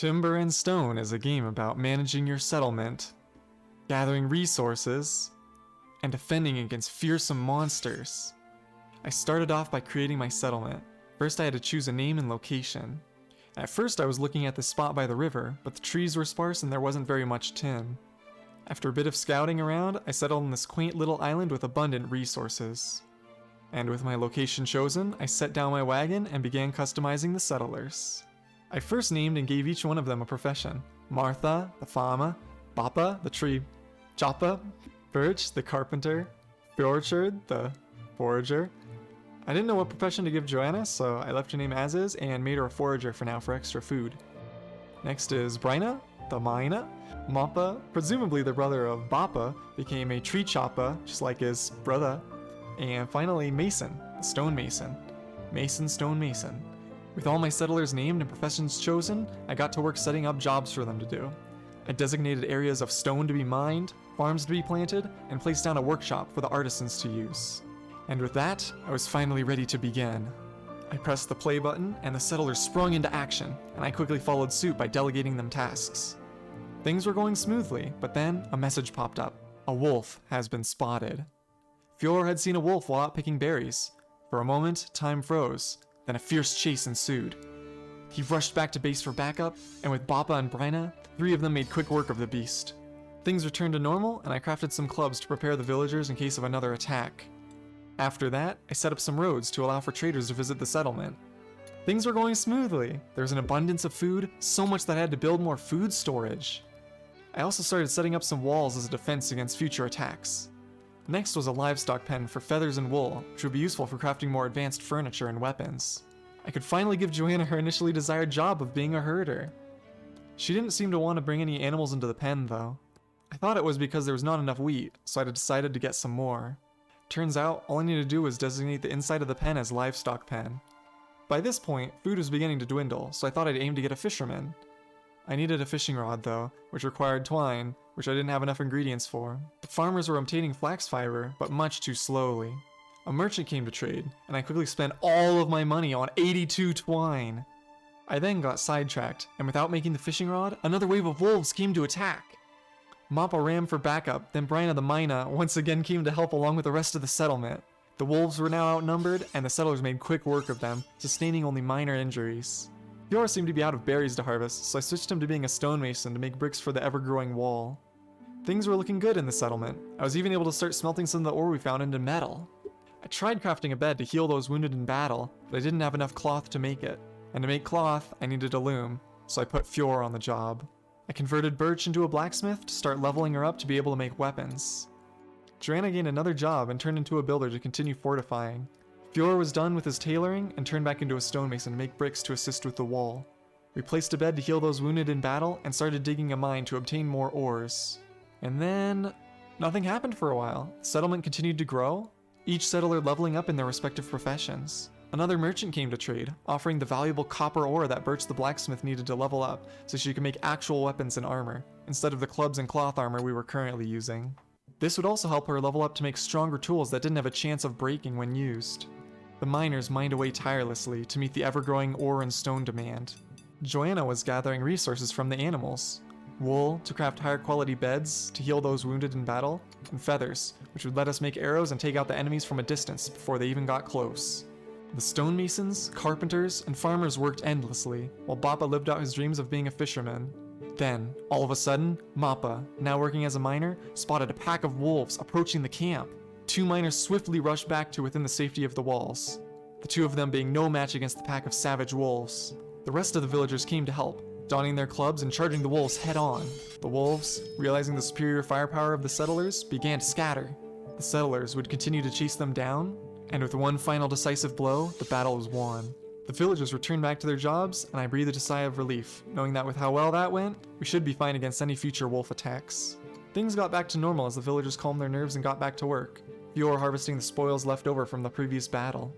Timber and Stone is a game about managing your settlement, gathering resources, and defending against fearsome monsters. I started off by creating my settlement. First I had to choose a name and location. At first I was looking at this spot by the river, but the trees were sparse and there wasn't very much tin. After a bit of scouting around, I settled on this quaint little island with abundant resources. And with my location chosen, I set down my wagon and began customizing the settlers. I first named and gave each one of them a profession. Martha, the farmer; Bappa, the tree chopper; Birch, the carpenter; Fjorchard, the forager. I didn't know what profession to give Joanna, so I left her name as is and made her a forager for now for extra food. Next is Bryna, the miner; Mappa, presumably the brother of Bappa, became a tree chopper, just like his brother. And finally Mason, the stonemason. Mason, stonemason. With all my settlers named and professions chosen, I got to work setting up jobs for them to do. I designated areas of stone to be mined, farms to be planted, and placed down a workshop for the artisans to use. And with that, I was finally ready to begin. I pressed the play button, and the settlers sprung into action, and I quickly followed suit by delegating them tasks. Things were going smoothly, but then a message popped up. A wolf has been spotted. Fjord had seen a wolf while out picking berries. For a moment, time froze, then a fierce chase ensued. He rushed back to base for backup, and with Bappa and Bryna, the three of them made quick work of the beast. Things returned to normal, and I crafted some clubs to prepare the villagers in case of another attack. After that, I set up some roads to allow for traders to visit the settlement. Things were going smoothly. There was an abundance of food, so much that I had to build more food storage. I also started setting up some walls as a defense against future attacks. Next was a livestock pen for feathers and wool, which would be useful for crafting more advanced furniture and weapons. I could finally give Joanna her initially desired job of being a herder. She didn't seem to want to bring any animals into the pen though. I thought it was because there was not enough wheat, so I decided to get some more. Turns out, all I needed to do was designate the inside of the pen as livestock pen. By this point, food was beginning to dwindle, so I thought I'd aim to get a fisherman. I needed a fishing rod though, which required twine, which I didn't have enough ingredients for. The farmers were obtaining flax fiber, but much too slowly. A merchant came to trade, and I quickly spent all of my money on 82 twine. I then got sidetracked, and without making the fishing rod, another wave of wolves came to attack. Mappa ran for backup, then Bryna the Mina once again came to help along with the rest of the settlement. The wolves were now outnumbered, and the settlers made quick work of them, sustaining only minor injuries. Fjord seemed to be out of berries to harvest, so I switched him to being a stonemason to make bricks for the ever-growing wall. Things were looking good in the settlement. I was even able to start smelting some of the ore we found into metal. I tried crafting a bed to heal those wounded in battle, but I didn't have enough cloth to make it. And to make cloth, I needed a loom, so I put Fjord on the job. I converted Birch into a blacksmith to start leveling her up to be able to make weapons. Joanna gained another job and turned into a builder to continue fortifying. Fjord was done with his tailoring and turned back into a stonemason to make bricks to assist with the wall. We placed a bed to heal those wounded in battle and started digging a mine to obtain more ores. And then nothing happened for a while. The settlement continued to grow, each settler leveling up in their respective professions. Another merchant came to trade, offering the valuable copper ore that Birch the blacksmith needed to level up so she could make actual weapons and armor, instead of the clubs and cloth armor we were currently using. This would also help her level up to make stronger tools that didn't have a chance of breaking when used. The miners mined away tirelessly to meet the ever-growing ore and stone demand. Joanna was gathering resources from the animals. Wool to craft higher quality beds to heal those wounded in battle, and feathers, which would let us make arrows and take out the enemies from a distance before they even got close. The stonemasons, carpenters, and farmers worked endlessly, while Bappa lived out his dreams of being a fisherman. Then, all of a sudden, Mappa, now working as a miner, spotted a pack of wolves approaching the camp. Two miners swiftly rushed back to within the safety of the walls, the two of them being no match against the pack of savage wolves. The rest of the villagers came to help, donning their clubs and charging the wolves head-on. The wolves, realizing the superior firepower of the settlers, began to scatter. The settlers would continue to chase them down, and with one final decisive blow, the battle was won. The villagers returned back to their jobs, and I breathed a sigh of relief, knowing that with how well that went, we should be fine against any future wolf attacks. Things got back to normal as the villagers calmed their nerves and got back to work, Fjord harvesting the spoils left over from the previous battle.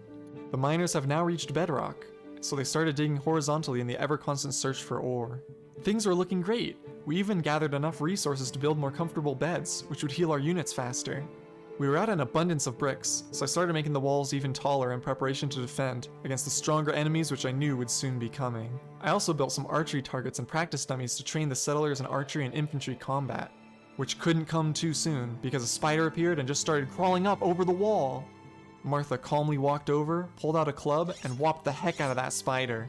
The miners have now reached bedrock, so they started digging horizontally in the ever-constant search for ore. Things were looking great. We even gathered enough resources to build more comfortable beds, which would heal our units faster. We were out an abundance of bricks, so I started making the walls even taller in preparation to defend against the stronger enemies which I knew would soon be coming. I also built some archery targets and practice dummies to train the settlers in archery and infantry combat, which couldn't come too soon because a spider appeared and just started crawling up over the wall. Martha calmly walked over, pulled out a club, and whopped the heck out of that spider.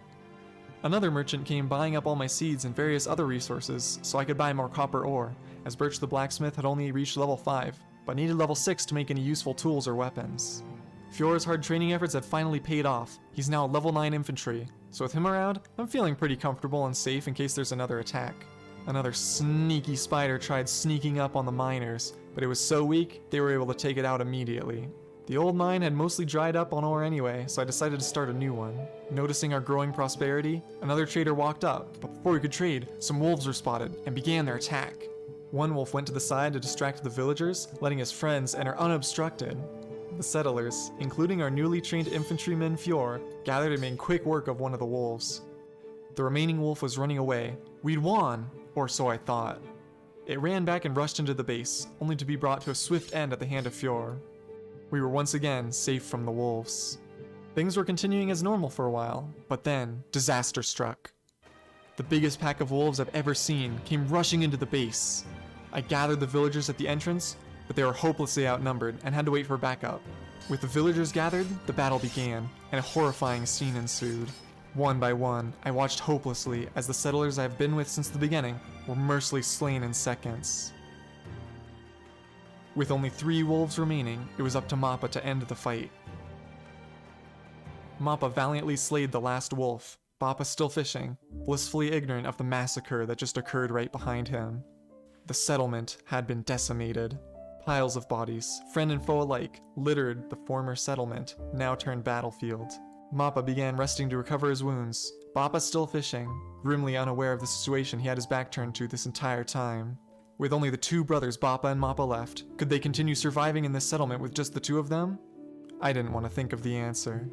Another merchant came buying up all my seeds and various other resources so I could buy more copper ore, as Birch the blacksmith had only reached level 5, but needed level 6 to make any useful tools or weapons. Fior's hard training efforts had finally paid off. He's now level 9 infantry, so with him around, I'm feeling pretty comfortable and safe in case there's another attack. Another sneaky spider tried sneaking up on the miners, but it was so weak, they were able to take it out immediately. The old mine had mostly dried up on ore anyway, so I decided to start a new one. Noticing our growing prosperity, another trader walked up, but before we could trade, some wolves were spotted and began their attack. One wolf went to the side to distract the villagers, letting his friends enter unobstructed. The settlers, including our newly trained infantryman Fior, gathered and made quick work of one of the wolves. The remaining wolf was running away. We'd won, or so I thought. It ran back and rushed into the base, only to be brought to a swift end at the hand of Fior. We were once again safe from the wolves. Things were continuing as normal for a while, but then disaster struck. The biggest pack of wolves I've ever seen came rushing into the base. I gathered the villagers at the entrance, but they were hopelessly outnumbered and had to wait for backup. With the villagers gathered, the battle began, and a horrifying scene ensued. One by one, I watched hopelessly as the settlers I have been with since the beginning were mercilessly slain in seconds. With only 3 wolves remaining, it was up to Mappa to end the fight. Mappa valiantly slayed the last wolf, Bappa still fishing, blissfully ignorant of the massacre that just occurred right behind him. The settlement had been decimated. Piles of bodies, friend and foe alike, littered the former settlement, now turned battlefield. Mappa began resting to recover his wounds, Bappa still fishing, grimly unaware of the situation he had his back turned to this entire time. With only the 2 brothers Bappa and Mappa left, could they continue surviving in this settlement with just the 2 of them? I didn't want to think of the answer.